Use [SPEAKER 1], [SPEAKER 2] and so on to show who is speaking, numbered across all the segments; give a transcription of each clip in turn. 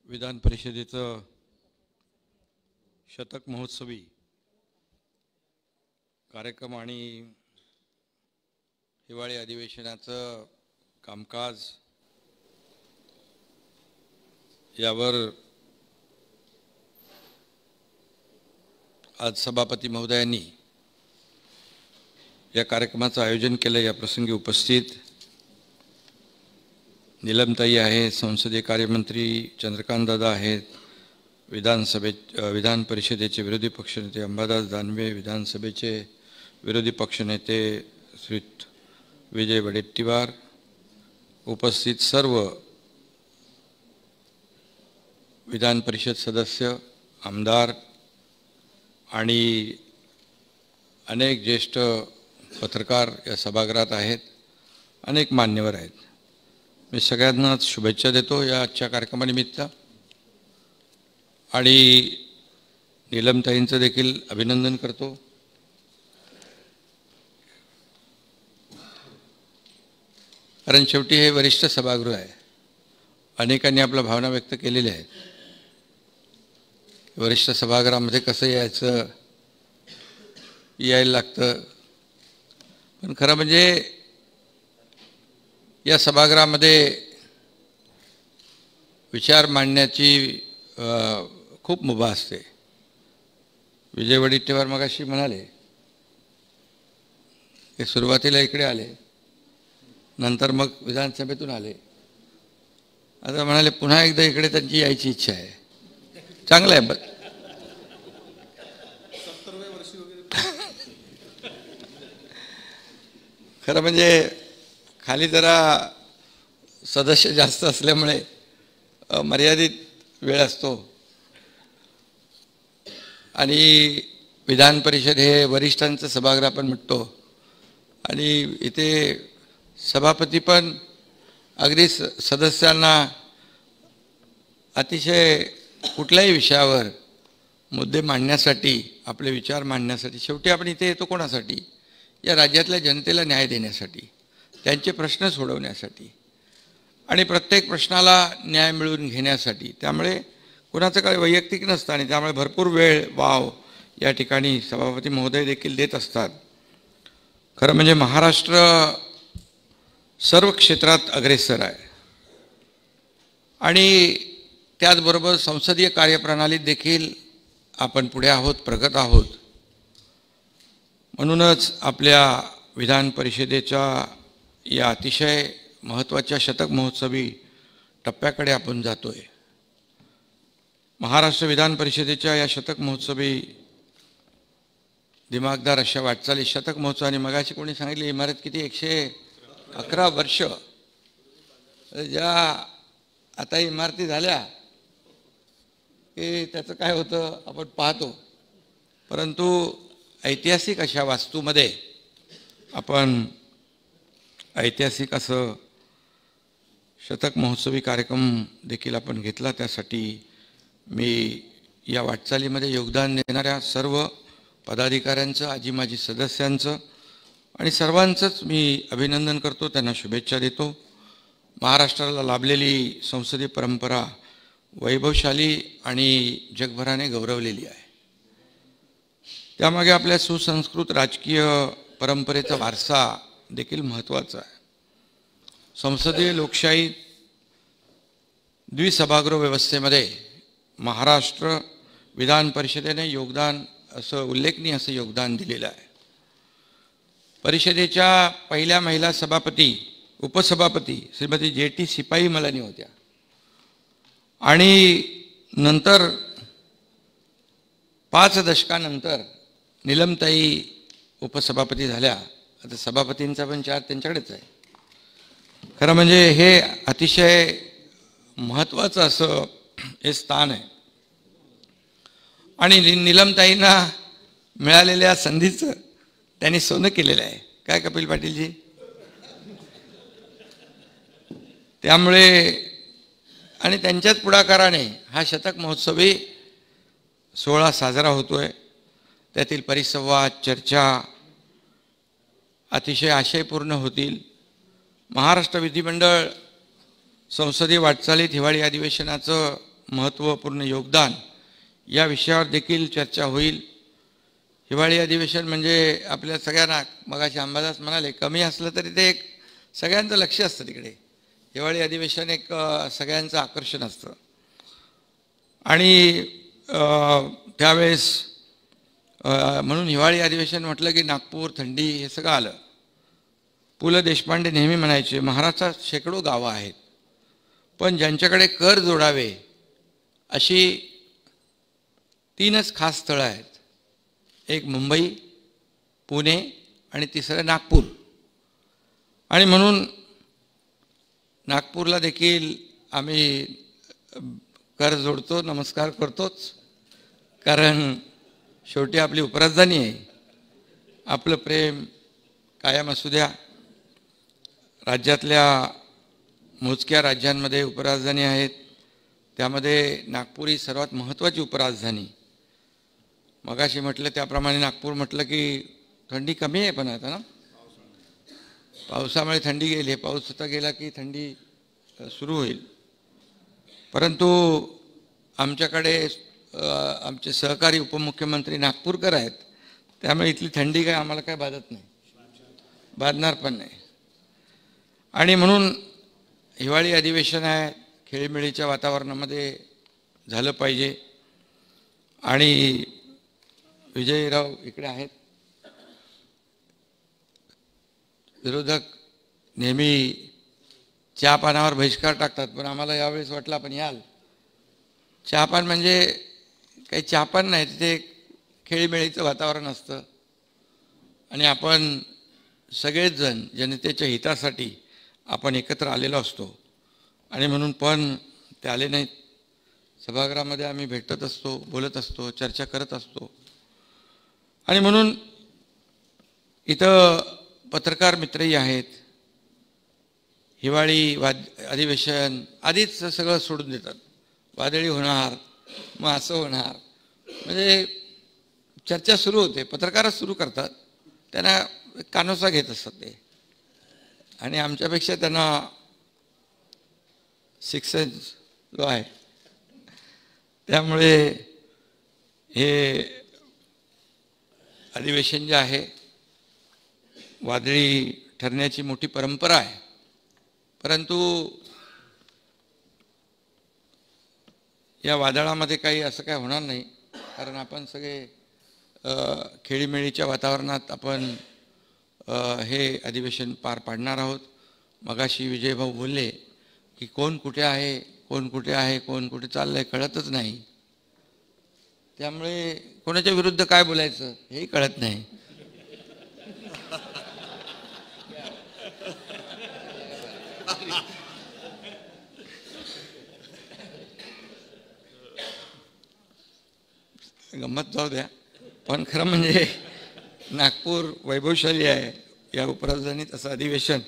[SPEAKER 1] विधान परिषदेचं शतक महोत्सवी कार्यक्रम आणि हिवाळी अधिवेशनाचं कामकाज यावर आज सभापती महोदयांनी या कार्यक्रमाचं आयोजन केलं। या प्रसंगी उपस्थित नीलमताई आहे, संसदीय कार्यमंत्री चंद्रकांत दादा आहेत, विधान परिषदेचे विरोधी पक्षनेते अंबादास दानवे, विधानसभेचे विरोधी पक्षनेते श्री विजय वडेट्टीवार, उपस्थित सर्व विधान परिषद सदस्य, आमदार आणि अनेक ज्येष्ठ पत्रकार या सभागृहात आहेत, अनेक मान्यवर आहेत। मी सगळ्यांना शुभेच्छा देतो या आजच्या कार्यक्रमानिमित्त आणि नीलमताईंचं देखील अभिनंदन करतो। कारण शेवटी हे वरिष्ठ सभागृह आहे। अनेकांनी आपल्या भावना व्यक्त केलेल्या आहेत। वरिष्ठ सभागृहामध्ये कसं यायला लागतं, पण खरं म्हणजे या सभागृहामध्ये विचार मांडण्याची खूप मुभा असते। विजय वडेट्टीवार मगाशी म्हणाले ते सुरुवातीला इकडे आले, नंतर मग विधानसभेतून आले, आता म्हणाले पुन्हा एकदा इकडे त्यांची यायची इच्छा आहे। चांगलं आहे। खरं म्हणजे खाली जरा सदस्य जास्त असल्यामुळे मर्यादित वेळ असतो आणि विधान परिषद हे वरिष्ठांचं सभागृह पण म्हणतो आणि इथे सभापती पण अगदी सदस्यांना अतिशय कुठल्याही विषयावर मुद्दे मांडण्यासाठी, आपले विचार मांडण्यासाठी, शेवटी आपण इथे येतो कोणासाठी? या राज्यातल्या जनतेला न्याय देण्यासाठी, त्यांचे प्रश्न सोडवण्यासाठी आणि प्रत्येक प्रश्नाला न्याय मिळवून घेण्यासाठी। त्यामुळे कुणाचं काही वैयक्तिक नसतं आणि त्यामुळे भरपूर वेळ वाव या ठिकाणी सभापती महोदय देखील देत असतात। खरं म्हणजे महाराष्ट्र सर्व क्षेत्रात अग्रेसर आहे आणि त्याचबरोबर संसदीय कार्यप्रणालीत देखील आपण पुढे आहोत, प्रगत आहोत। म्हणूनच आपल्या विधान परिषदेच्या या अतिशय महत्त्वाच्या शतक महोत्सवी टप्प्याकडे आपण जातोय। महाराष्ट्र विधान परिषदेच्या या शतक महोत्सवी दिमागदार अशा वाटचाली शतक महोत्सव आणि मगाशी कोणी सांगितले इमारत किती 111 वर्ष ज्या आता इमारती झाल्या की त्याचं काय होतं आपण पाहतो, परंतु ऐतिहासिक अशा वास्तूमध्ये आपण ऐतिहासिक असं शतक महोत्सवी कार्यक्रम देखील आपण घेतला। त्यासाठी मी या वाटचालीमध्ये योगदान देणाऱ्या सर्व पदाधिकाऱ्यांचं, आजी माजी सदस्यांचं आणि सर्वांचंच मी अभिनंदन करतो, त्यांना शुभेच्छा देतो। महाराष्ट्राला लाभलेली संसदीय परंपरा वैभवशाली आणि जगभराने गौरवलेली आहे। त्यामागे आपल्या सुसंस्कृत राजकीय परंपरेचा वारसा देखील महत्त्वाचा आहे। संसदीय लोकशाही द्विसभागृह व्यवस्थेमध्ये महाराष्ट्र विधान परिषदेने उल्लेखनीय असं योगदान दिलेलं आहे। परिषदेच्या पहिल्या महिला उपसभापती श्रीमती JT सिपाई मलानी होत्या आणि नंतर 5 दशकानंतर नीलमताई उपसभापती झाल्या। आता सभापतींचा पण चार्ज त्यांच्याकडेच आहे। खरं म्हणजे हे अतिशय महत्त्वाचं असं हे स्थान आहे आणि नीलमताईंना मिळालेल्या संधीचं त्यांनी सोनं केलेलं आहे। काय कपिल पाटीलजी? त्यामुळे आणि त्यांच्याच पुढाकाराने हा शतक महोत्सवी सोहळा साजरा होतोय। त्यातील परिसंवाद, चर्चा अतिशय आशयपूर्ण होतील। महाराष्ट्र विधिमंडळ संसदीय वाटचालीत हिवाळी अधिवेशनाचं महत्त्वपूर्ण योगदान या विषयावर देखील चर्चा होईल. हिवाळी अधिवेशन म्हणजे आपल्या सगळ्यांना, मगाशी अंबादास म्हणाले, कमी असलं तरी ते एक सगळ्यांचं लक्ष असतं तिकडे. हिवाळी अधिवेशन एक सगळ्यांचं आकर्षण असतं. आणि त्यावेळेस म्हणून हिवाळी अधिवेशन म्हटलं की नागपूर, थंडी हे सगळं आलं. पु ल देशपांडे नेहमी म्हणायचे, महाराष्ट्रात शेकडो गावं आहेत, पण ज्यांच्याकडे कर जोडावे अशी 3च खास स्थळं आहेत. एक मुंबई, पुणे आणि तिसरं नागपूर. आणि म्हणून नागपूरला देखील आम्ही कर जोडतो, नमस्कार करतोच, कारण शेवटी आपली उपराजधानी आहे. आपलं प्रेम कायम असू द्या. राज्यातल्या मोजक्या राज्यांमध्ये उपराजधानी आहेत, त्यामध्ये नागपूर ही सर्वात महत्त्वाची उपराजधानी. मगाशी म्हटलं त्याप्रमाणे नागपूर म्हटलं की थंडी कमी आहे, पण आता ना पावसामुळे थंडी गेली. पाऊस आता गेला की थंडी सुरू होईल. परंतु आमच्याकडे आमचे सहकारी उपमुख्यमंत्री नागपूरकर आहेत, त्यामुळे इथली थंडी काय आम्हाला काय बाधत नाही, बाधणार पण नाही. आणि म्हणून हिवाळी अधिवेशन आहे, खेळीमेळीच्या वातावरणामध्ये झालं पाहिजे. आणि विजयराव इकडे आहेत. विरोधक नेहमी चहापानावर बहिष्कार टाकतात, पण आम्हाला यावेळेस वाटलं आपण याल. चहापान म्हणजे काही चहापान नाही, तिथे खेळीमेळीचं वातावरण असतं आणि आपण सगळेच जण जनतेच्या हितासाठी आपण एकत्र आलेलो असतो. आणि म्हणून पण ते आले नाहीत. सभागृहामध्ये आम्ही भेटत असतो, बोलत असतो, चर्चा करत असतो. आणि म्हणून इथं पत्रकार मित्रही आहेत. हिवाळी अधिवेशन आधीच सगळं सोडून देतात. वादळी होणार, मग असं होणार, म्हणजे चर्चा सुरू होते. पत्रकारच सुरू करतात, त्यांना कानोसा घेत असतात ते. आणि आमच्यापेक्षा त्यांना सिक्स सेन्स जो आहे, त्यामुळे हे अधिवेशन जे आहे वादळी ठरण्याची मोठी परंपरा आहे. परंतु या वादळामध्ये काही असं काय होणार नाही, कारण आपण सगळे खेळीमेळीच्या वातावरणात आपण हे अधिवेशन पार पाडणार आहोत. मगाशी विजयभाऊ बोलले की कोण कुठे आहे, कोण कुठे आहे, कोण कुठे चाललं आहे कळतच नाही. त्यामुळे कोणाच्या विरुद्ध काय बोलायचं हेही कळत नाही. गंमत जाऊ द्या, पण खरं म्हणजे नागपूर वैभवशाली आहे. या उपराजधानीत असं अधिवेशन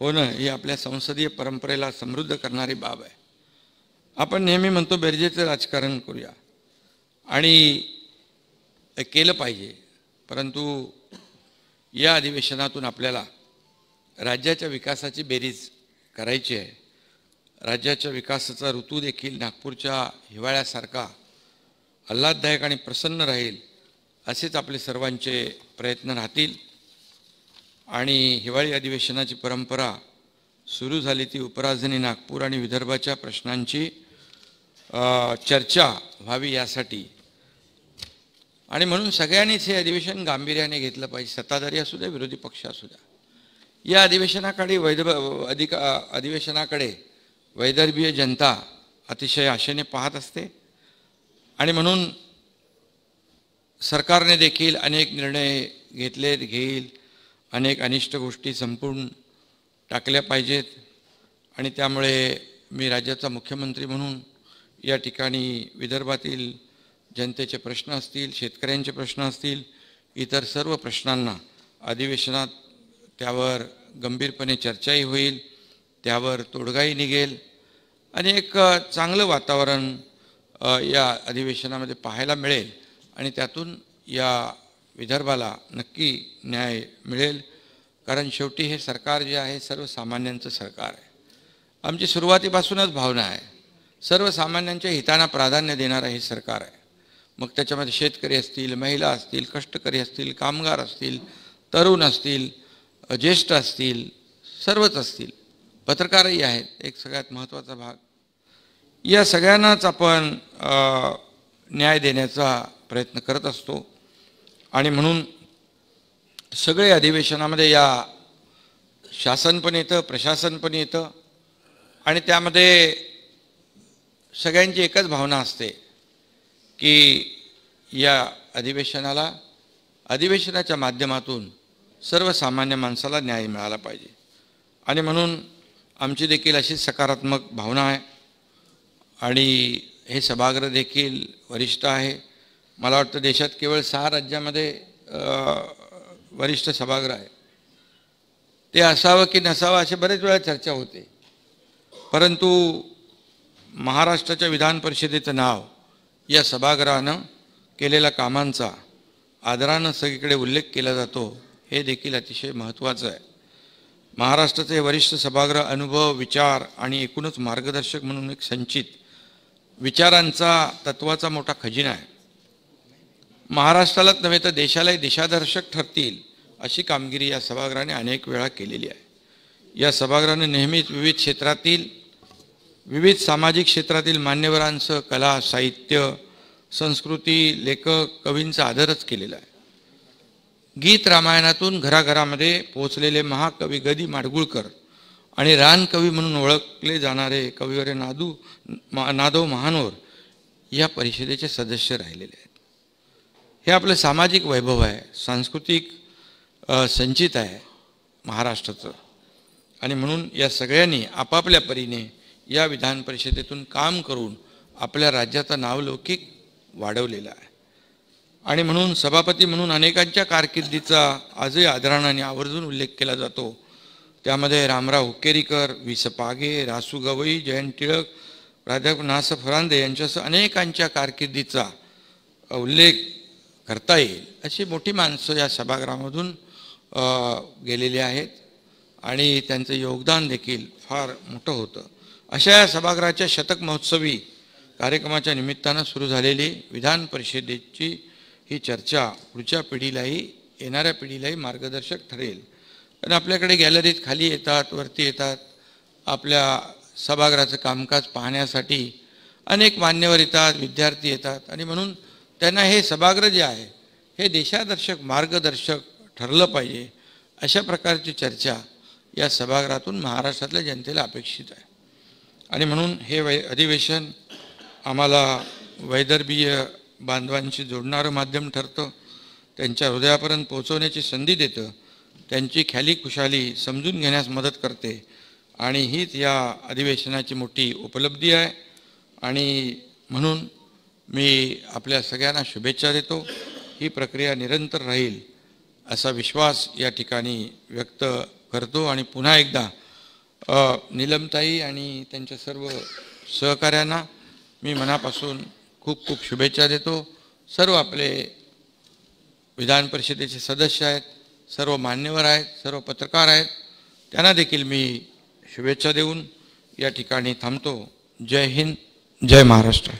[SPEAKER 1] होणं ही आपल्या संसदीय परंपरेला समृद्ध करणारी बाब आहे. आपण नेहमी म्हणतो बेरजेचं राजकारण करूया, आणि केलं पाहिजे. परंतु या अधिवेशनातून आपल्याला राज्याच्या विकासाची बेरीज करायची आहे. राज्याच्या विकासाचा ऋतू देखील नागपूरच्या हिवाळ्यासारखा आल्हाददायक आणि प्रसन्न राहील, असेच आपले सर्वांचे प्रयत्न राहतील. आणि हिवाळी अधिवेशनाची परंपरा सुरू झाली ती उपराजधानी नागपूर आणि विदर्भाच्या प्रश्नांची चर्चा व्हावी यासाठी. आणि म्हणून सगळ्यांनीच हे अधिवेशन गांभीर्याने घेतलं पाहिजे, सत्ताधारी असू द्या, विरोधी पक्ष असू द्या. या अधिवेशनाकडे वैदर्भीय जनता अतिशय आशेने पाहत असते. आणि म्हणून सरकारने देखील अनेक निर्णय घेईल, अनेक अनिष्ट गोष्टी संपून टाकल्या पाहिजेत. आणि त्यामुळे मी राज्याचा मुख्यमंत्री म्हणून या ठिकाणी विदर्भातील जनतेचे प्रश्न असतील, शेतकऱ्यांचे प्रश्न असतील, इतर सर्व प्रश्नांना अधिवेशनात त्यावर गंभीरपणे चर्चाही होईल, त्यावर तोडगाही निघेल आणि एक चांगलं वातावरण या अधिवेशनामध्ये पाहायला मिळेल. आणि त्यातून या विदर्भाला नक्की न्याय मिळेल, कारण शेवटी हे सरकार जे आहे सर्वसामान्यांचं सरकार आहे. आमची सुरुवातीपासूनच भावना आहे सर्वसामान्यांच्या हितांना प्राधान्य देणारं हे सरकार आहे. मग त्याच्यामध्ये शेतकरी असतील, महिला असतील, कष्टकरी असतील, कामगार असतील, तरुण असतील, ज्येष्ठ असतील, सर्वच असतील, पत्रकारही आहेत, एक सगळ्यात महत्त्वाचा भाग. या सगळ्यांनाच आपण न्याय देण्याचा प्रयत्न करत असतो. आणि म्हणून सगळे अधिवेशनामध्ये या शासन पण येतं, प्रशासन पण येतं, आणि त्यामध्ये सगळ्यांची एकच भावना असते की या अधिवेशनाच्या माध्यमातून सर्वसामान्य माणसाला न्याय मिळाला पाहिजे. आणि म्हणून आमची देखील अशी सकारात्मक भावना आहे. आणि हे सभागृह देखील वरिष्ठ आहे. मला वाटतं देशात केवळ 6 राज्यामध्ये वरिष्ठ सभागृह आहे. ते असावं की नसावं अशी बरेच वेळा चर्चा होते. परंतु महाराष्ट्राच्या विधान परिषदेचं नाव या सभागृहानं केलेल्या कामांचा आदरानं सगळीकडे उल्लेख केला जातो, हे देखील अतिशय महत्त्वाचं आहे. महाराष्ट्राचे वरिष्ठ सभागृह अनुभव, विचार आणि एकूणच मार्गदर्शक म्हणून एक संचित विचारांचा, तत्वाचा मोठा खजिना आहे. महाराष्ट्रालाच नव्हे तर देशालाही दिशादर्शक ठरतील अशी कामगिरी या सभागृहाने अनेक वेळा केलेली आहे. या सभागृहाने नेहमीच विविध सामाजिक क्षेत्रातील मान्यवरांसह कला, साहित्य, संस्कृती, लेखक, कवींचा आदरच केलेला आहे. गीत रामायणातून घराघरामध्ये पोहोचलेले महाकवी ग. दि. माडगूळकर आणि रानकवी म्हणून ओळखले जाणारे कविवर्य नादव महानोर या परिषदेचे सदस्य राहिलेले आहेत. हे आपलं सामाजिक वैभव आहे, सांस्कृतिक संचित आहे महाराष्ट्राचं. आणि म्हणून या सगळ्यांनी आपापल्या परीने या विधान परिषदेतून काम करून आपल्या राज्याचा नावलौकिक वाढवलेला आहे. आणि म्हणून सभापती म्हणून अनेकांच्या कारकिर्दीचा आजही आदराने आणि आवर्जून उल्लेख केला जातो. त्यामध्ये रामराव हुक्केरीकर, वि. स. पागे, रासू गवई, जयंत टिळक, प्राध्यापक ना. स. फरांदे यांच्यासह अनेकांच्या कारकिर्दीचा उल्लेख करता येईल अशी मोठी माणसं या सभागृहामधून गेलेली आहेत. आणि त्यांचं योगदान देखील फार मोठं होतं. अशा या सभागृहाच्या शतक महोत्सवी कार्यक्रमाच्या निमित्तानं सुरू झालेली विधान परिषदेची ही चर्चा पुढच्या पिढीलाही, येणाऱ्या पिढीलाही मार्गदर्शक ठरेल. कारण आपल्याकडे गॅलरीत खाली येतात, वरती येतात, आपल्या सभागृहाचं कामकाज पाहण्यासाठी अनेक मान्यवर येतात, विद्यार्थी येतात. आणि म्हणून त्यांना हे सभागृह जे आहे हे देशादर्शक, मार्गदर्शक ठरलं पाहिजे अशा प्रकारची चर्चा या सभागृहातून महाराष्ट्रातल्या जनतेला अपेक्षित आहे. आणि म्हणून हे अधिवेशन आम्हाला वैदर्भीय बांधवांशी जोडणारं माध्यम ठरतं, त्यांच्या हृदयापर्यंत पोहोचवण्याची संधी देतं, त्यांची ख्याली खुशाली समजून घेण्यास मदत करते. आणि हीच या अधिवेशनाची मोठी उपलब्धी आहे. आणि म्हणून मी आपल्या सगळ्यांना शुभेच्छा देतो. ही प्रक्रिया निरंतर राहील असा विश्वास या ठिकाणी व्यक्त करतो. आणि पुन्हा एकदा नीलमताई आणि त्यांच्या सर्व सहकाऱ्यांना मी मनापासून खूप खूप शुभेच्छा देतो. सर्व आपले विधान परिषदेचे सदस्य आहेत, सर्व मान्यवर आहेत, सर्व पत्रकार आहेत, त्यांना देखील मी शुभेच्छा देऊन या ठिकाणी थांबतो. जय हिंद, जय महाराष्ट्र.